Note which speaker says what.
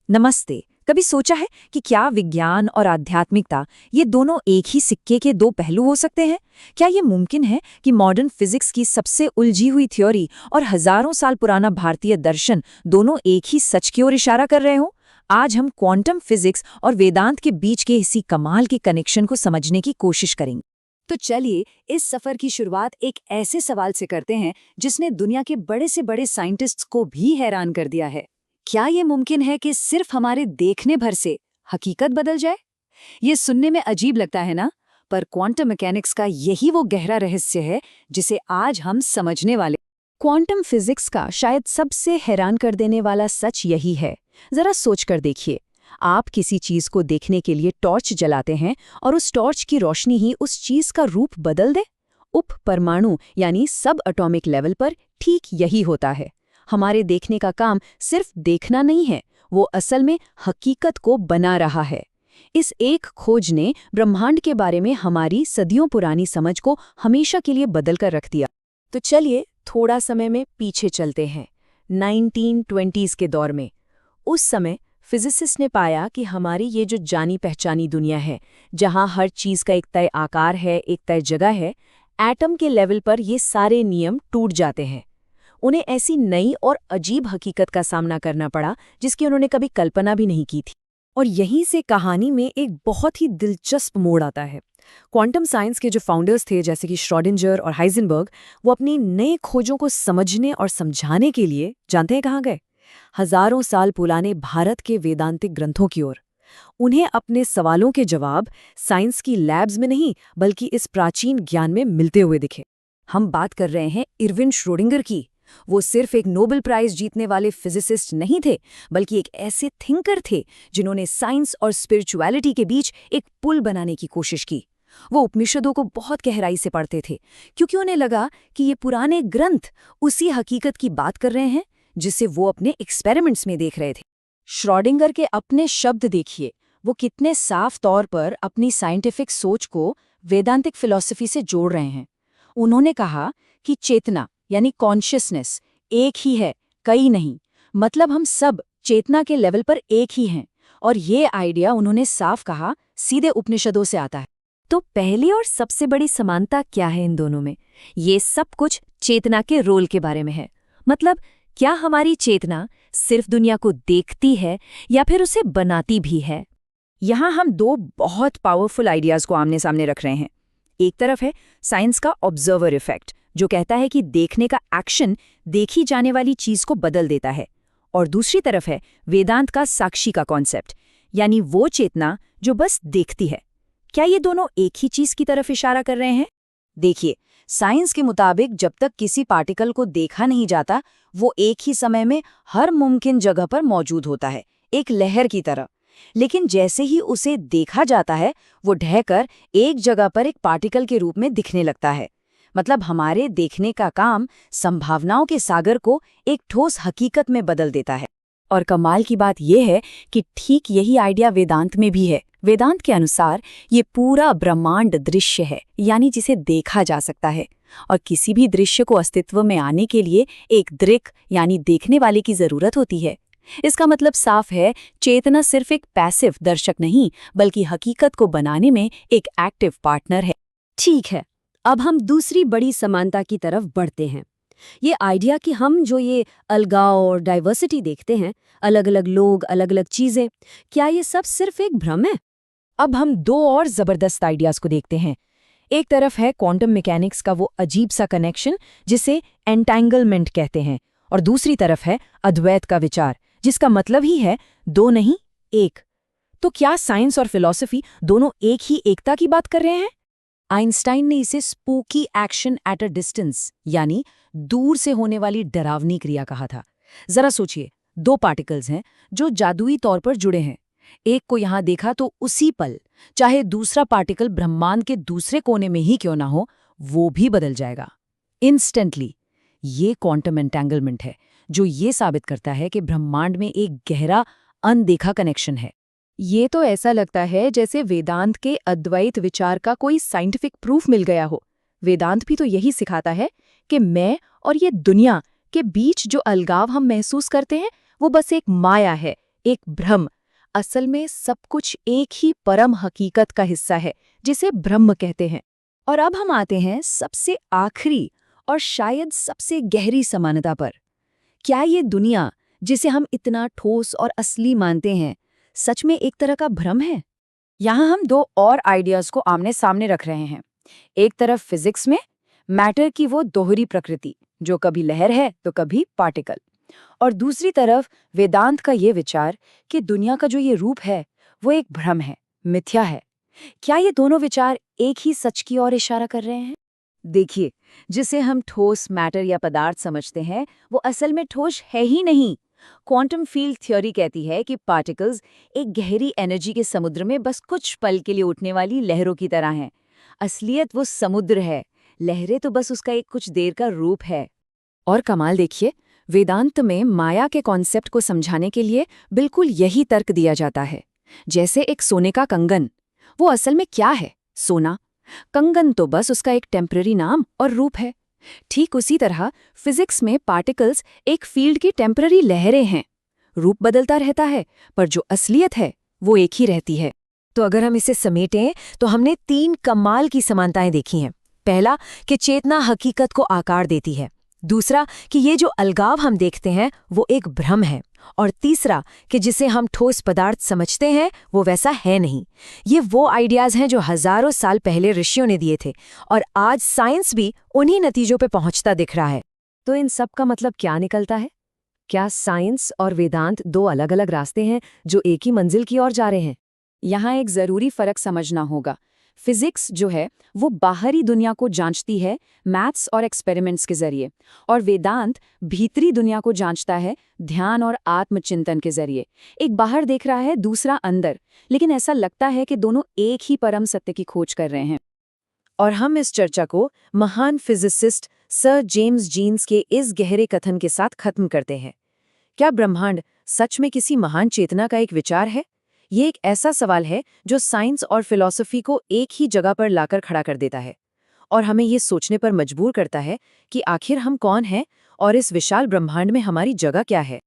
Speaker 1: नमस्ते। कभी सोचा है कि क्या विज्ञान और आध्यात्मिकता ये दोनों एक ही सिक्के के दो पहलू हो सकते हैं? क्या ये मुमकिन है कि मॉडर्न फिजिक्स की सबसे उलझी हुई थ्योरी और हजारों साल पुराना भारतीय दर्शन दोनों एक ही सच की ओर इशारा कर रहे हों? आज हम क्वांटम फिजिक्स और वेदांत के बीच के इसी कमाल के कनेक्शन को समझने की कोशिश करेंगे।
Speaker 2: तो चलिए इस सफर की शुरुआत एक ऐसे सवाल से करते हैं जिसने दुनिया के बड़े से बड़े साइंटिस्ट्स को भी हैरान कर दिया है। क्या ये मुमकिन है कि सिर्फ हमारे देखने भर से हकीकत बदल जाए? ये सुनने में अजीब लगता है ना, पर क्वांटम मैकेनिक्स का यही वो गहरा रहस्य है जिसे आज हम समझने वाले। क्वांटम फिजिक्स का शायद सबसे हैरान कर देने वाला सच यही है। जरा सोच कर देखिए, आप किसी चीज को देखने के लिए टॉर्च जलाते हैं और उस टॉर्च की रोशनी ही उस चीज का रूप बदल दे। उप परमाणु यानी सब एटॉमिक लेवल पर ठीक यही होता है। हमारे देखने का काम सिर्फ देखना नहीं है, वो असल में हकीकत को बना रहा है। इस एक खोज ने ब्रह्मांड के बारे में हमारी सदियों पुरानी समझ को हमेशा के लिए बदल कर रख दिया। तो चलिए थोड़ा समय में पीछे चलते हैं, 1920s के दौर में। उस समय फिजिसिस्ट ने पाया कि हमारी ये जो जानी पहचानी दुनिया है, जहाँ हर चीज का एक तय आकार है, एक तय जगह है, एटम के लेवल पर ये सारे नियम टूट जाते हैं। उन्हें ऐसी नई और अजीब हकीकत का सामना करना पड़ा जिसकी उन्होंने कभी कल्पना भी नहीं की थी। और यहीं से कहानी में एक बहुत ही दिलचस्प मोड़ आता है। क्वांटम साइंस के जो फाउंडर्स थे, जैसे कि श्रोडिंगर और हाइजेनबर्ग, वो अपनी नए खोजों को समझने और समझाने के लिए जानते हैं कहाँ गए? हजारों साल पुराने भारत के वेदांतिक ग्रंथों की ओर। उन्हें अपने सवालों के जवाब साइंस की लैब्स में नहीं, बल्कि इस प्राचीन ज्ञान में मिलते हुए दिखे। हम बात कर रहे हैं इरविन श्रोडिंगर की। वो सिर्फ एक नोबेल प्राइज जीतने वाले फिजिसिस्ट नहीं थे, बल्कि एक ऐसे थिंकर थे जिन्होंने साइंस और स्पिरिचुअलिटी के बीच एक पुल बनाने की कोशिश की। वो उपनिषदों को बहुत गहराई से पढ़ते थे, क्योंकि उन्हें लगा कि ये पुराने ग्रंथ उसी हकीकत की बात कर रहे हैं जिसे वो अपने एक्सपेरिमेंट्स में देख रहे थे। श्रोडिंगर के अपने शब्द देखिए, वो कितने साफ तौर पर अपनी साइंटिफिक सोच को वेदांतिक फिलॉसफी से जोड़ रहे हैं। उन्होंने कहा कि चेतना यानी कॉन्शियसनेस एक ही है, कई नहीं। मतलब हम सब चेतना के लेवल पर एक ही हैं। और ये आइडिया, उन्होंने साफ कहा, सीधे उपनिषदों से आता है। तो पहली और सबसे बड़ी समानता क्या है इन दोनों में? ये सब कुछ चेतना के रोल के बारे में है। मतलब क्या हमारी चेतना सिर्फ दुनिया को देखती है या फिर उसे बनाती भी है? यहाँ हम दो बहुत पावरफुल आइडियाज को आमने सामने रख रहे हैं। एक तरफ है साइंस का ऑब्जर्वर इफेक्ट, जो कहता है कि देखने का एक्शन देखी जाने वाली चीज को बदल देता है। और दूसरी तरफ है वेदांत का साक्षी का कॉन्सेप्ट, यानी वो चेतना जो बस देखती है। क्या ये दोनों एक ही चीज की तरफ इशारा कर रहे हैं? देखिए, साइंस के मुताबिक जब तक किसी पार्टिकल को देखा नहीं जाता, वो एक ही समय में हर मुमकिन जगह पर मौजूद होता है, एक लहर की तरह। लेकिन जैसे ही उसे देखा जाता है, वो ढहकर एक जगह पर एक पार्टिकल के रूप में दिखने लगता है। मतलब हमारे देखने का काम संभावनाओं के सागर को एक ठोस हकीकत में बदल देता है। और कमाल की बात यह है कि ठीक यही आइडिया वेदांत में भी है। वेदांत के अनुसार ये पूरा ब्रह्मांड दृश्य है, यानी जिसे देखा जा सकता है। और किसी भी दृश्य को अस्तित्व में आने के लिए एक दृक् यानी देखने वाले की जरूरत होती है। इसका मतलब साफ है, चेतना सिर्फ एक पैसिव दर्शक नहीं, बल्कि हकीकत को बनाने में एक एक्टिव पार्टनर है। ठीक है, अब हम दूसरी बड़ी समानता की तरफ बढ़ते हैं। ये आइडिया कि हम जो ये अलगाव और डाइवर्सिटी देखते हैं, अलग अलग लोग, अलग अलग चीजें, क्या ये सब सिर्फ एक भ्रम है?
Speaker 1: अब हम दो और जबरदस्त आइडियाज को देखते हैं। एक तरफ है क्वांटम मैकेनिक्स का वो अजीब सा कनेक्शन जिसे एंटैंगलमेंट कहते हैं, और दूसरी तरफ है अद्वैत का विचार, जिसका मतलब ही है दो नहीं, एक। तो क्या साइंस और फिलॉसफी दोनों एक ही एकता की बात कर रहे हैं? आइंस्टाइन ने इसे spooky action at a distance, यानी दूर से होने वाली डरावनी क्रिया कहा था। जरा सोचिए, दो पार्टिकल्स हैं जो जादुई तौर पर जुड़े हैं। एक को यहां देखा तो उसी पल, चाहे दूसरा पार्टिकल ब्रह्मांड के दूसरे कोने में ही क्यों ना हो, वो भी बदल जाएगा इंस्टेंटली। ये क्वांटम एंटैंगलमेंट है जो ये साबित करता है कि ब्रह्मांड में एक गहरा अनदेखा कनेक्शन है। ये तो ऐसा लगता है जैसे वेदांत के अद्वैत विचार का कोई साइंटिफिक प्रूफ मिल गया हो। वेदांत भी तो यही सिखाता है कि मैं और ये दुनिया के बीच जो अलगाव हम महसूस करते हैं, वो बस एक माया है, एक भ्रम। असल में सब कुछ एक ही परम हकीकत का हिस्सा है, जिसे ब्रह्म कहते हैं।
Speaker 2: और अब हम आते हैं सबसे आखिरी और शायद सबसे गहरी समानता पर। क्या ये दुनिया, जिसे हम इतना ठोस और असली मानते हैं, सच में एक तरह का भ्रम है? यहाँ हम दो और आइडियाज को आमने सामने रख रहे हैं। एक तरफ फिजिक्स में मैटर की वो दोहरी प्रकृति, जो कभी लहर है तो कभी पार्टिकल, और दूसरी तरफ वेदांत का ये विचार कि दुनिया का जो ये रूप है वो एक भ्रम है, मिथ्या है। क्या ये दोनों विचार एक ही सच की ओर इशारा कर रहे हैं? देखिए, जिसे हम ठोस मैटर या पदार्थ समझते हैं वो असल में ठोस है ही नहीं। क्वांटम फील्ड थ्योरी कहती है कि पार्टिकल्स एक गहरी एनर्जी के समुद्र में बस कुछ पल के लिए उठने वाली लहरों की तरह हैं। असलियत वो समुद्र है, लहरें तो बस उसका एक कुछ देर का रूप है। और कमाल देखिए, वेदांत में माया के कॉन्सेप्ट को समझाने के लिए बिल्कुल यही तर्क दिया जाता है। जैसे एक सोने का कंगन, वो असल में क्या है? सोना। कंगन तो बस उसका एक टेम्पररी नाम और रूप है। ठीक उसी तरह फिजिक्स में पार्टिकल्स एक फील्ड की टेम्पररी लहरें हैं। रूप बदलता रहता है, पर जो असलियत है वो एक ही रहती है।
Speaker 1: तो अगर हम इसे समेटें तो हमने 3 कमाल की समानताएं देखी हैं। पहला कि चेतना हकीकत को आकार देती है। दूसरा कि ये जो अलगाव हम देखते हैं वो एक भ्रम है। और तीसरा कि जिसे हम ठोस पदार्थ समझते हैं वो वैसा है नहीं। ये वो आइडियाज हैं जो हजारों साल पहले ऋषियों ने दिए थे, और आज साइंस भी उन्हीं नतीजों पे पहुंचता दिख रहा है।
Speaker 2: तो इन सब का मतलब क्या निकलता है? क्या साइंस और वेदांत दो अलग-अलग रास्ते हैं जो एक ही मंजिल की ओर जा रहे हैं? यहाँ एक जरूरी फर्क समझना होगा। फिजिक्स जो है वो बाहरी दुनिया को जांचती है मैथ्स और एक्सपेरिमेंट्स के जरिए, और वेदांत भीतरी दुनिया को जांचता है ध्यान और आत्मचिंतन के जरिए। एक बाहर देख रहा है, दूसरा अंदर, लेकिन ऐसा लगता है कि दोनों एक ही परम सत्य की खोज कर रहे हैं। और हम इस चर्चा को महान फिजिसिस्ट सर जेम्स जीन्स के इस गहरे कथन के साथ खत्म करते हैं। क्या ब्रह्मांड सच में किसी महान चेतना का एक विचार है? ये एक ऐसा सवाल है जो साइंस और फिलॉसफी को एक ही जगह पर लाकर खड़ा कर देता है, और हमें ये सोचने पर मजबूर करता है कि आखिर हम कौन हैं और इस विशाल ब्रह्मांड में हमारी जगह क्या है।